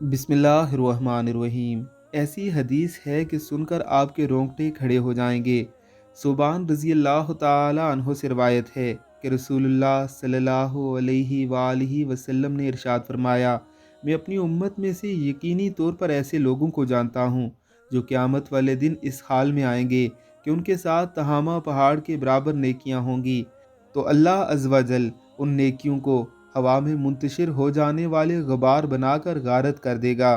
बिस्मिल्लाहिर्रहमानिर्रहीम। ऐसी हदीस है कि सुनकर आपके रोंगटे खड़े हो जाएंगे। सुबान रज़ी अल्लाह ताला अन्हो से रवायत है कि रसूलुल्लाह सल्लल्लाहु अलैहि वसल्लम ने इरशाद फरमाया, मैं अपनी उम्मत में से यकीनी तौर पर ऐसे लोगों को जानता हूँ जो क़यामत वाले दिन इस हाल में आएंगे कि उनके साथ तहामा पहाड़ के बराबर नेकियां होंगी, तो अल्लाह अज़्ज़ व जल उन नेकियों को हवा में मुंतशिर हो जाने वाले गुबार बनाकर गारत कर देगा।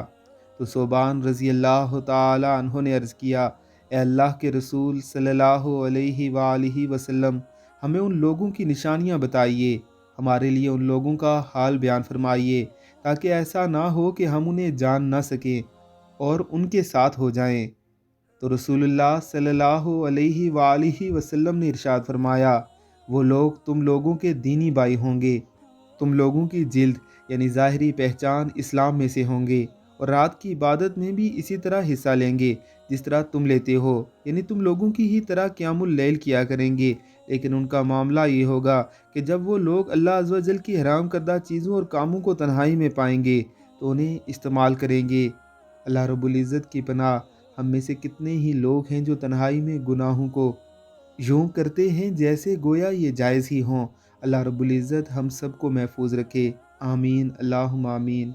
तो सोबान रज़ी अल्लाह ताला अन्हो ने अर्ज़ किया, ए अल्लाह के रसूल सल्लल्लाहु अलैहि वसल्लम, हमें उन लोगों की निशानियां बताइए, हमारे लिए उन लोगों का हाल बयान फरमाइए, ताकि ऐसा ना हो कि हम उन्हें जान ना सकें और उनके साथ हो जाएं। तो रसूलुल्लाह सल्लल्लाहु अलैहि वसल्लम ने इरशाद फरमाया, वो लोग तुम लोगों के दीनी भाई होंगे, तुम लोगों की जिल्द यानी ज़ाहिरी पहचान इस्लाम में से होंगे और रात की इबादत में भी इसी तरह हिस्सा लेंगे जिस तरह तुम लेते हो, यानी तुम लोगों की ही तरह क़यामुल लैल किया करेंगे। लेकिन उनका मामला ये होगा कि जब वो लोग अल्लाह अज़्ज़ व जल की हराम करदा चीज़ों और कामों को तन्हाई में पाएंगे तो उन्हें इस्तेमाल करेंगे। अल्लाह रब्बुल इज़्ज़त की पनाह, हम में से कितने ही लोग हैं जो तन्हाई में गुनाहों को यूं करते हैं जैसे गोया ये जायज़ ही हों। अल्लाह रब्बुल इज़्ज़त हम सबको महफूज रखे। आमीन अल्लाहुम्मा आमीन।